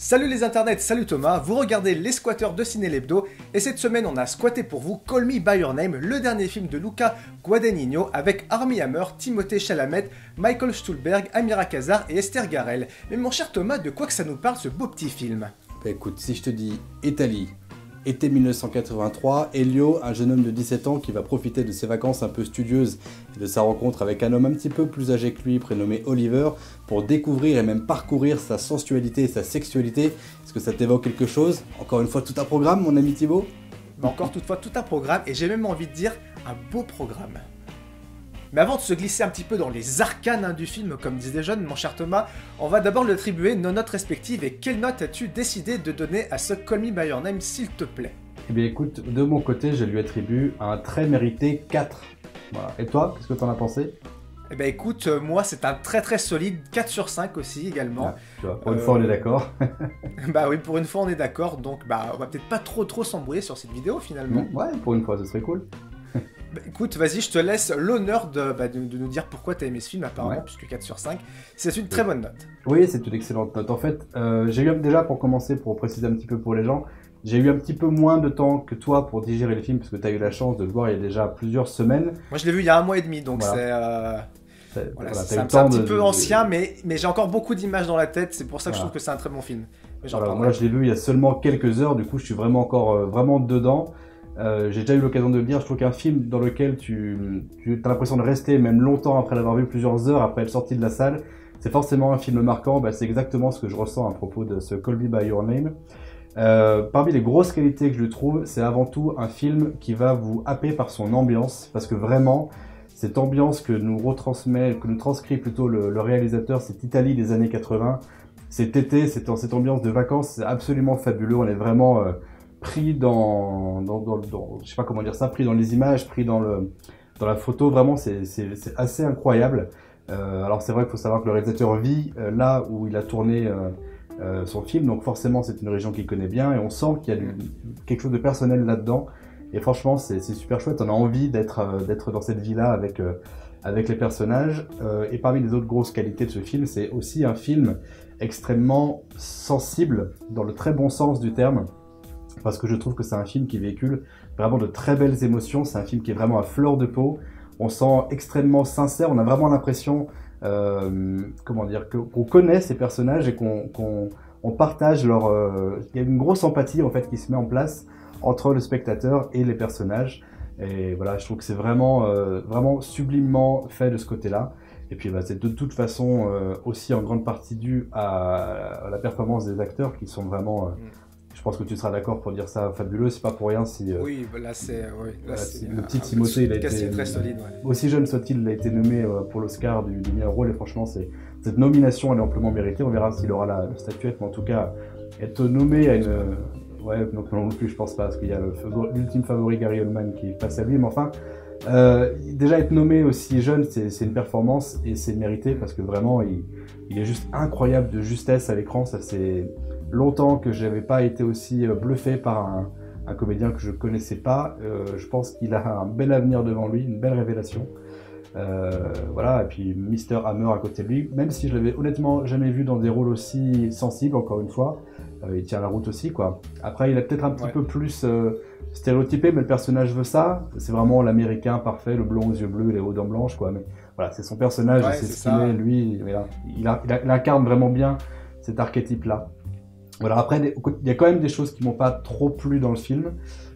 Salut les internets, salut Thomas, vous regardez Les Squatteurs de Ciné l'Hebdo, et cette semaine on a squatté pour vous Call Me By Your Name, le dernier film de Luca Guadagnino avec Armie Hammer, Timothée Chalamet, Michael Stuhlbarg, Amira Kazar et Esther Garel. Mais mon cher Thomas, de quoi que ça nous parle ce beau petit film? Bah écoute, si je te dis Italie, été 1983, Elio, un jeune homme de 17 ans qui va profiter de ses vacances un peu studieuses et de sa rencontre avec un homme un petit peu plus âgé que lui, prénommé Oliver, pour découvrir et même parcourir sa sensualité et sa sexualité. Est-ce que ça t'évoque quelque chose? Encore une fois, tout un programme, mon ami Thibaut? Encore toutefois, tout un programme, et j'ai même envie de dire un beau programme. Mais avant de se glisser un petit peu dans les arcanes du film, comme disent les jeunes, mon cher Thomas, on va d'abord lui attribuer nos notes respectives. Et quelle note as-tu décidé de donner à ce Call Me By Your Name, s'il te plaît? Eh bien écoute, de mon côté, je lui attribue un très mérité 4. Voilà. Et toi, qu'est-ce que t'en as pensé? Eh ben écoute, moi c'est un très solide 4 sur 5 aussi également. Ah, tu vois, pour une fois on est d'accord. Bah oui, pour une fois on est d'accord, donc bah on va peut-être pas trop s'embrouiller sur cette vidéo finalement. Ouais, pour une fois ce serait cool. Bah, écoute, vas-y, je te laisse l'honneur de nous dire pourquoi t'as aimé ce film apparemment, Ouais. puisque 4 sur 5, c'est une très bonne note. Oui, c'est une excellente note. En fait, j'ai eu déjà, pour commencer, pour préciser un petit peu pour les gens, j'ai eu un petit peu moins de temps que toi pour digérer le film, parce que tu as eu la chance de le voir il y a déjà plusieurs semaines. Moi je l'ai vu il y a 1 mois et demi, donc Voilà. voilà, T'as c'est eu un le temps petit peu ancien, mais j'ai encore beaucoup d'images dans la tête, c'est pour ça que je trouve que c'est un très bon film. Mais j'en Alors, parlerai. moi, je l'ai vu il y a seulement quelques heures, du coup, je suis vraiment encore vraiment dedans. J'ai déjà eu l'occasion de le dire, je trouve qu'un film dans lequel tu as l'impression de rester même longtemps après l'avoir vu, plusieurs heures après être sorti de la salle, c'est forcément un film marquant. Bah, c'est exactement ce que je ressens à propos de ce Call Me By Your Name. Parmi les grosses qualités que je trouve, c'est avant tout un film qui va vous happer par son ambiance, parce que vraiment, cette ambiance que nous retransmet, que nous transcrit plutôt le réalisateur, cette Italie des années 80, cet été, cette ambiance de vacances, c'est absolument fabuleux. On est vraiment pris dans je sais pas comment dire ça, pris dans les images, pris dans la photo. Vraiment, c'est assez incroyable. Alors c'est vrai qu'il faut savoir que le réalisateur vit là où il a tourné son film, donc forcément c'est une région qu'il connaît bien, et on sent qu'il y a quelque chose de personnel là-dedans. Et franchement, c'est super chouette. On a envie d'être dans cette vie-là avec les personnages. Et parmi les autres grosses qualités de ce film, c'est aussi un film extrêmement sensible, dans le très bon sens du terme, parce que je trouve que c'est un film qui véhicule vraiment de très belles émotions. C'est un film qui est vraiment à fleur de peau. On sent extrêmement sincère. On a vraiment l'impression, comment dire, qu'on connaît ces personnages et qu'on partage leur. Il y a une grosse empathie en fait qui se met en place entre le spectateur et les personnages. Et voilà, je trouve que c'est vraiment, vraiment sublimement fait de ce côté-là. Et puis bah, c'est de toute façon aussi en grande partie dû à la performance des acteurs qui sont vraiment, je pense que tu seras d'accord pour dire ça, fabuleux. C'est pas pour rien si, Oui, là c'est... le petit Timothée, il a été, très solide, ouais. aussi jeune soit-il, il a été nommé pour l'Oscar du meilleur rôle. Et franchement, cette nomination, elle est amplement méritée. On verra s'il aura la statuette, mais en tout cas, être nommé à une... Ouais, donc non plus, je pense pas, parce qu'il y a l'ultime favori Gary Oldman qui passe à lui, mais enfin, déjà être nommé aussi jeune, c'est une performance et c'est mérité parce que vraiment, il est juste incroyable de justesse à l'écran. Ça fait longtemps que j'avais pas été aussi bluffé par un comédien que je connaissais pas. Je pense qu'il a un bel avenir devant lui, une belle révélation. Voilà, et puis Mr. Hammer à côté de lui, même si je l'avais honnêtement jamais vu dans des rôles aussi sensibles, encore une fois. Il tient la route aussi, quoi. Après, il est peut-être un petit peu plus stéréotypé, mais le personnage veut ça. C'est vraiment l'américain parfait, le blond aux yeux bleus, les hauts dents blanches, quoi. Mais voilà, c'est son personnage, c'est ce qu'il est, lui. Il incarne vraiment bien cet archétype-là. Voilà, après, il y a quand même des choses qui m'ont pas trop plu dans le film.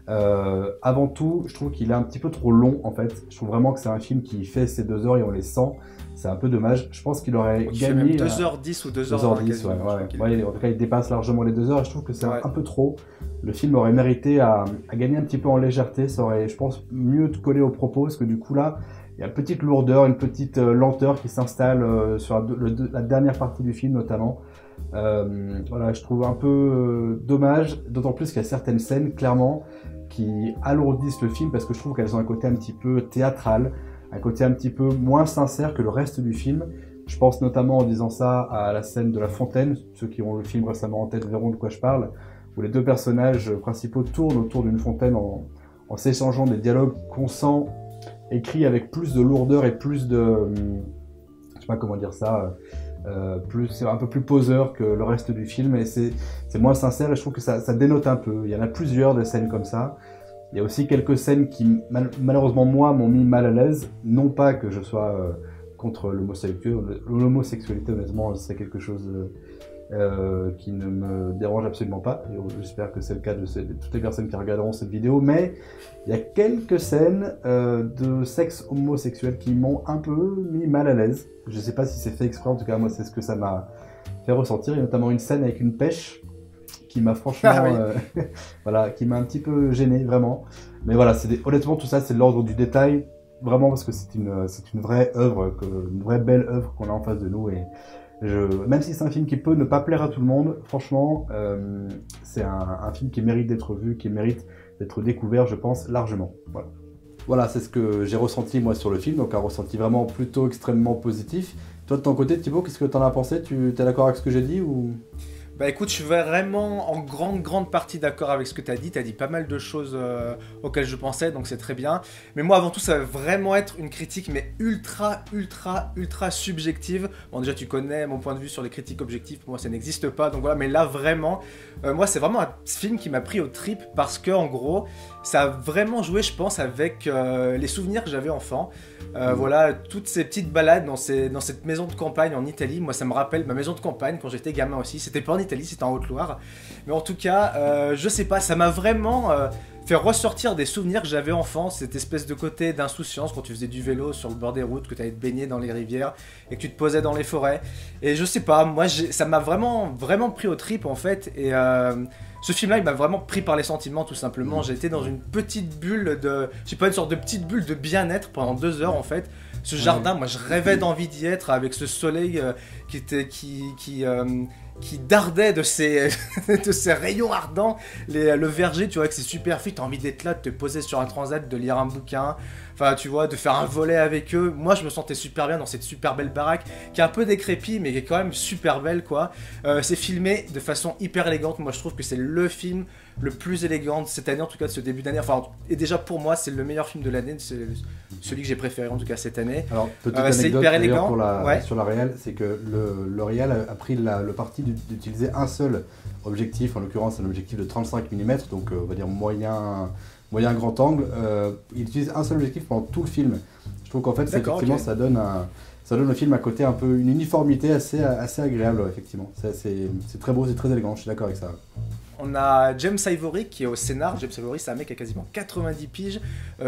Avant tout, je trouve qu'il est un petit peu trop long, en fait. Je trouve vraiment que c'est un film qui fait ses 2 heures et on les sent. C'est un peu dommage. Je pense qu'il aurait gagné... 2h10 ou 2h20. 2h10, ouais. En tout cas, il dépasse largement les 2 heures et je trouve que c'est un peu trop. Le film aurait mérité à gagner un petit peu en légèreté. Ça aurait, je pense, mieux te coller au propos, parce que du coup, là, il y a une petite lourdeur, une petite lenteur qui s'installe sur la dernière partie du film, notamment. Voilà, je trouve un peu dommage, d'autant plus qu'il y a certaines scènes, clairement, qui alourdissent le film, parce que je trouve qu'elles ont un côté un petit peu théâtral, un côté un petit peu moins sincère que le reste du film. Je pense notamment, en disant ça, à la scène de la fontaine. Ceux qui ont le film récemment en tête verront de quoi je parle, où les deux personnages principaux tournent autour d'une fontaine en s'échangeant des dialogues qu'on sent écrits avec plus de lourdeur et plus de... je sais pas comment dire ça... c'est un peu plus poseur que le reste du film, et c'est moins sincère, et je trouve que ça dénote un peu. Il y en a plusieurs de scènes comme ça. Il y a aussi quelques scènes qui, malheureusement, moi, m'ont mis mal à l'aise. Non pas que je sois contre l'homosexualité, honnêtement, c'est quelque chose qui ne me dérange absolument pas. Et j'espère que c'est le cas de toutes les personnes qui regarderont cette vidéo. Mais il y a quelques scènes de sexe homosexuel qui m'ont un peu mis mal à l'aise. Je ne sais pas si c'est fait exprès, en tout cas, moi, c'est ce que ça m'a fait ressentir. Il y a notamment une scène avec une pêche qui m'a franchement, voilà, qui m'a un petit peu gêné, vraiment. Mais voilà, honnêtement, tout ça, c'est de l'ordre du détail, vraiment, parce que c'est une vraie œuvre, une vraie belle œuvre qu'on a en face de nous. Et même si c'est un film qui peut ne pas plaire à tout le monde, franchement, c'est un film qui mérite d'être vu, qui mérite d'être découvert, je pense, largement. Voilà, c'est ce que j'ai ressenti, moi, sur le film, donc un ressenti vraiment plutôt extrêmement positif. Toi, de ton côté, Thibaut, qu'est-ce que tu en as pensé? Tu es d'accord avec ce que j'ai dit ou... Bah écoute, je suis vraiment en grande partie d'accord avec ce que tu as dit. Tu as dit pas mal de choses auxquelles je pensais, donc c'est très bien. Mais moi, avant tout, ça va vraiment être une critique, mais ultra subjective. Bon, déjà, tu connais mon point de vue sur les critiques objectives. Pour moi, ça n'existe pas. Donc voilà, mais là, vraiment, moi, c'est vraiment un film qui m'a pris aux tripes parce que, en gros, ça a vraiment joué, je pense, avec les souvenirs que j'avais enfant. Voilà, toutes ces petites balades dans cette maison de campagne en Italie. Moi, ça me rappelle ma maison de campagne quand j'étais gamin aussi. C'était pas en Italie, c'était en Haute-Loire. Mais en tout cas, je sais pas, ça m'a vraiment fait ressortir des souvenirs que j'avais enfant. Cette espèce de côté d'insouciance quand tu faisais du vélo sur le bord des routes, que tu allais te baigner dans les rivières et que tu te posais dans les forêts. Et je sais pas, moi, ça m'a vraiment pris aux tripes en fait. Et ce film-là, il m'a vraiment pris par les sentiments, tout simplement. J'ai été dans une petite bulle une sorte de petite bulle de bien-être pendant 2 heures, en fait. Ce jardin, moi, je rêvais d'envie d'y être avec ce soleil qui dardait de ses rayons ardents. Le verger, tu vois, que c'est super fit. T'as envie d'être là, de te poser sur un transat, de lire un bouquin. Enfin, tu vois, de faire un volet avec eux. Moi, je me sentais super bien dans cette super belle baraque, qui est un peu décrépite, mais qui est quand même super belle, quoi. C'est filmé de façon hyper élégante. Moi, je trouve que c'est le film le plus élégant de cette année, en tout cas de ce début d'année. Enfin, et déjà pour moi, c'est le meilleur film de l'année. C'est celui que j'ai préféré, en tout cas, cette année. Alors, petite anecdote, c'est hyper élégant. Sur la réal, c'est que le réal a pris le parti d'utiliser un seul objectif, en l'occurrence un objectif de 35 mm, donc on va dire moyen grand angle. Il utilise un seul objectif pendant tout le film. Je trouve qu'en fait, effectivement, okay. ça donne au film un côté un peu, une uniformité assez agréable, effectivement. C'est très beau, c'est très élégant, je suis d'accord avec ça. On a James Ivory qui est au scénar. James Ivory, c'est un mec qui a quasiment 90 piges,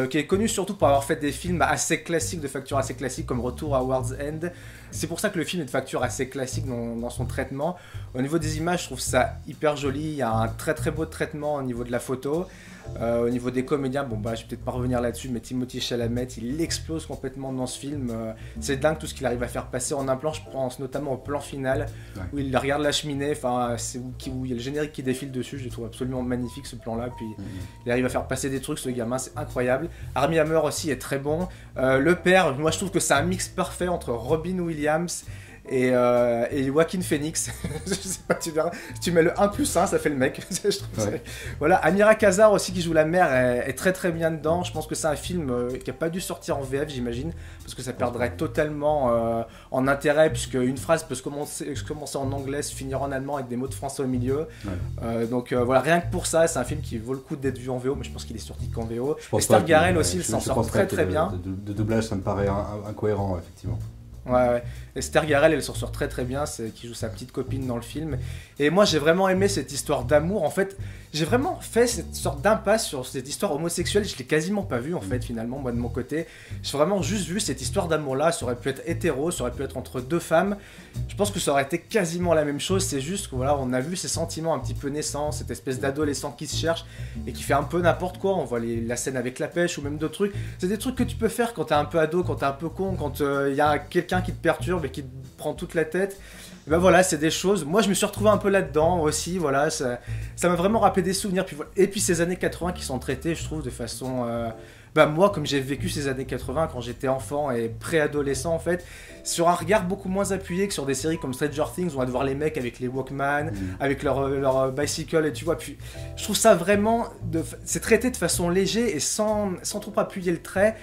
qui est connu surtout pour avoir fait des films assez classiques, de facture assez classique, comme Retour à World's End. C'est pour ça que le film est de facture assez classique dans son traitement. Au niveau des images, je trouve ça hyper joli. Il y a un très beau traitement au niveau de la photo. Au niveau des comédiens, bon bah je vais peut-être pas revenir là-dessus, mais Timothée Chalamet, il explose complètement dans ce film. C'est dingue tout ce qu'il arrive à faire passer en un plan. Je pense notamment au plan final où il regarde la cheminée, enfin c'est où il y a le générique qui défile dessus. Je le trouve absolument magnifique ce plan-là. Puis il arrive à faire passer des trucs, ce gamin, c'est incroyable. Armie Hammer aussi est très bon. Le père, moi je trouve que c'est un mix parfait entre Robin Williams et Joaquin Phoenix. Je sais pas, tu verras, si tu mets le 1+1, ça fait le mec. Je trouve voilà, Amira Kazar aussi qui joue la mère est très bien dedans. Je pense que c'est un film qui a pas dû sortir en VF, j'imagine, parce que ça perdrait totalement en intérêt, puisque une phrase peut se commencer en anglais, se finir en allemand avec des mots de français au milieu. Donc voilà, rien que pour ça, c'est un film qui vaut le coup d'être vu en VO, mais je pense qu'il est sorti qu'en VO. Et Star Garrel aussi, il s'en sort très bien. De doublage, ça me paraît incohérent, effectivement. Ouais. Esther Garrel, elle s'en sort très bien, qui joue sa petite copine dans le film. Et moi, j'ai vraiment aimé cette histoire d'amour. En fait, j'ai vraiment fait cette sorte d'impasse sur cette histoire homosexuelle. Je l'ai quasiment pas vue, en fait, finalement, moi, de mon côté. J'ai vraiment juste vu cette histoire d'amour-là. Ça aurait pu être hétéro, ça aurait pu être entre deux femmes. Je pense que ça aurait été quasiment la même chose. C'est juste que, voilà, on a vu ces sentiments un petit peu naissants, cette espèce d'adolescent qui se cherche et qui fait un peu n'importe quoi. On voit la scène avec la pêche ou même d'autres trucs. C'est des trucs que tu peux faire quand t'es un peu ado, quand t'es un peu con, quand il y a quelqu'un qui te perturbe et qui te prend toute la tête. Et ben voilà, c'est des choses. Moi, je me suis retrouvé un peu là-dedans aussi. Voilà, ça m'a vraiment rappelé des souvenirs. Et puis ces années 80 qui sont traitées, je trouve, de façon. Moi, comme j'ai vécu ces années 80 quand j'étais enfant et préadolescent, en fait, sur un regard beaucoup moins appuyé que sur des séries comme Stranger Things où on va voir les mecs avec les Walkman, avec leur bicycle, et tu vois. Puis je trouve ça vraiment. C'est traité de façon légère et sans trop appuyer le trait.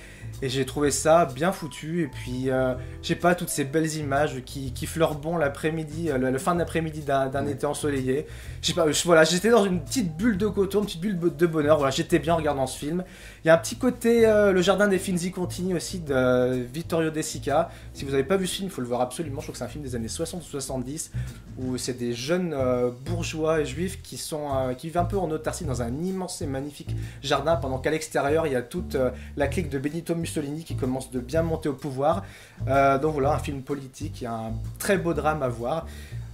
Et j'ai trouvé ça bien foutu. Et puis, je sais pas, toutes ces belles images qui fleurent l'après-midi, le fin d'après-midi d'un été ensoleillé. Je sais pas, voilà, j'étais dans une petite bulle de coton, une petite bulle de bonheur. Voilà, j'étais bien en regardant ce film. Il y a un petit côté, le jardin des Finzi continue aussi de Vittorio De Sica. Si vous n'avez pas vu ce film, il faut le voir absolument. Je trouve que c'est un film des années 60 ou 70 où c'est des jeunes bourgeois juifs qui vivent un peu en autarcie dans un immense et magnifique jardin, pendant qu'à l'extérieur il y a toute la clique de Benito Mussolini qui commence de bien monter au pouvoir. Donc voilà, un film politique, il y a un très beau drame à voir.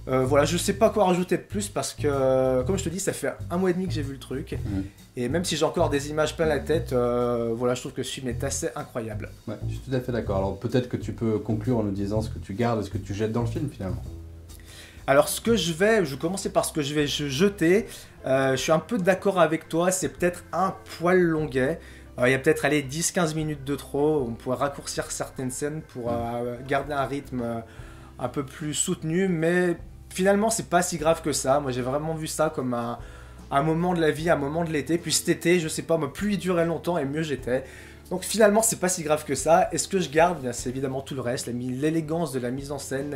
Voilà, je sais pas quoi rajouter de plus parce que, comme je te dis, ça fait 1 mois et demi que j'ai vu le truc. Et même si j'ai encore des images plein la tête, voilà, je trouve que ce film est assez incroyable. Ouais, je suis tout à fait d'accord. Alors peut-être que tu peux conclure en nous disant ce que tu gardes et ce que tu jettes dans le film finalement. Alors je vais commencer par ce que je vais jeter. Je suis un peu d'accord avec toi, c'est peut-être un poil longuet. Il y a peut-être 10-15 minutes de trop, on pourrait raccourcir certaines scènes pour garder un rythme un peu plus soutenu, mais finalement c'est pas si grave que ça. Moi j'ai vraiment vu ça comme un moment de la vie, un moment de l'été. Puis cet été, je sais pas, plus il durait longtemps et mieux j'étais. Donc finalement c'est pas si grave que ça. Et ce que je garde, c'est évidemment tout le reste, l'élégance de la mise en scène,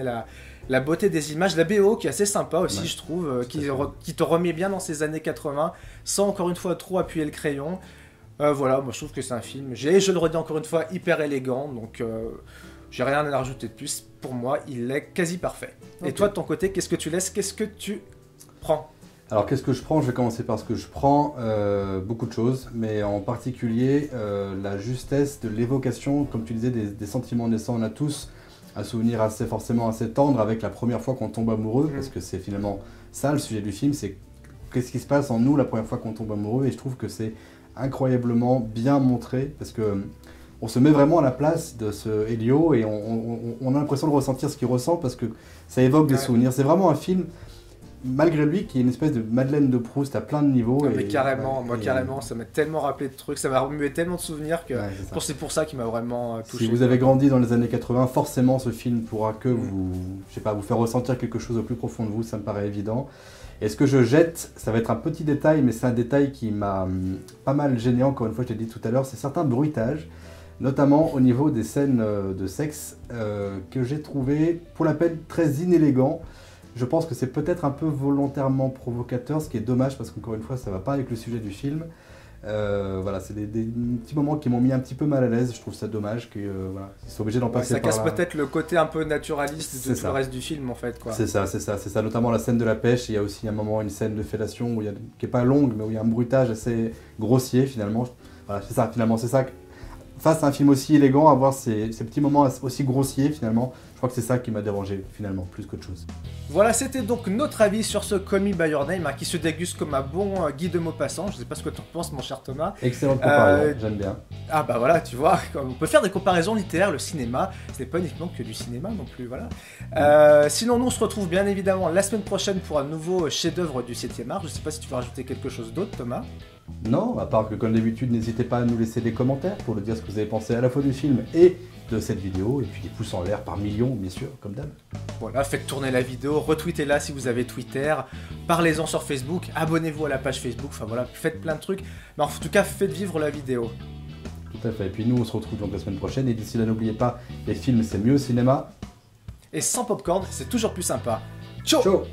la beauté des images, la BO qui est assez sympa aussi, je trouve, qui te remet bien dans ces années 80, sans encore une fois trop appuyer le crayon. Voilà, moi je trouve que c'est un film, je le redis encore une fois, hyper élégant, donc j'ai rien à rajouter de plus. Pour moi, il est quasi parfait. Okay. Et toi de ton côté, qu'est-ce que tu laisses, qu'est-ce que tu prends? Alors qu'est-ce que je prends? Je vais commencer par ce que je prends, beaucoup de choses, mais en particulier la justesse de l'évocation, comme tu disais, des sentiments naissants. On a tous un souvenir forcément assez tendre avec la première fois qu'on tombe amoureux, parce que c'est finalement ça le sujet du film, c'est qu'est-ce qui se passe en nous la première fois qu'on tombe amoureux, et je trouve que c'est incroyablement bien montré, parce que on se met vraiment à la place de ce Elio, et on a l'impression de ressentir ce qu'il ressent, parce que ça évoque des souvenirs. C'est vraiment un film, malgré lui, qui est une espèce de Madeleine de Proust à plein de niveaux. Mais carrément, carrément, ça m'a tellement rappelé de trucs, ça m'a remué tellement de souvenirs que c'est pour ça qu'il m'a vraiment touché. Si vous avez grandi dans les années 80, forcément ce film pourra que vous faire ressentir quelque chose au plus profond de vous, ça me paraît évident. Et ce que je jette, ça va être un petit détail, mais c'est un détail qui m'a pas mal gêné, encore une fois, je t'ai dit tout à l'heure, c'est certains bruitages, notamment au niveau des scènes de sexe, que j'ai trouvé, pour la peine, très inélégants. Je pense que c'est peut-être un peu volontairement provocateur, ce qui est dommage, parce qu'encore une fois, ça ne va pas avec le sujet du film. Voilà, c'est des petits moments qui m'ont mis un petit peu mal à l'aise. Je trouve ça dommage qu'ils soient obligés d'en passer par là. Ça casse peut-être le côté un peu naturaliste de tout le reste du film, en fait. C'est ça, notamment la scène de la pêche. Il y a aussi un moment, une scène de fellation qui n'est pas longue, mais où il y a un bruitage assez grossier, finalement. Voilà, c'est ça, finalement, c'est ça. Face à un film aussi élégant, avoir ces petits moments aussi grossiers, finalement, je crois que c'est ça qui m'a dérangé, finalement, plus qu'autre chose. Voilà, c'était donc notre avis sur ce Call Me By Your Name, qui se déguste comme un bon Guy de Maupassant. Je ne sais pas ce que tu en penses, mon cher Thomas. Excellente comparaison, j'aime bien. Ah bah voilà, tu vois, on peut faire des comparaisons littéraires, le cinéma, ce n'est pas uniquement que du cinéma non plus, voilà. Sinon, nous, on se retrouve bien évidemment la semaine prochaine pour un nouveau chef-d'œuvre du 7e art. Je ne sais pas si tu veux rajouter quelque chose d'autre, Thomas. Non, à part que comme d'habitude, n'hésitez pas à nous laisser des commentaires pour nous dire ce que vous avez pensé à la fois du film et de cette vidéo, et puis des pouces en l'air par millions, bien sûr, comme d'hab. Voilà, faites tourner la vidéo, retweetez-la si vous avez Twitter, parlez-en sur Facebook, abonnez-vous à la page Facebook, enfin voilà, faites plein de trucs, mais en tout cas, faites vivre la vidéo. Tout à fait, et puis nous, on se retrouve donc la semaine prochaine, et d'ici là, n'oubliez pas, les films, c'est mieux au cinéma. Et sans popcorn, c'est toujours plus sympa. Ciao. Ciao.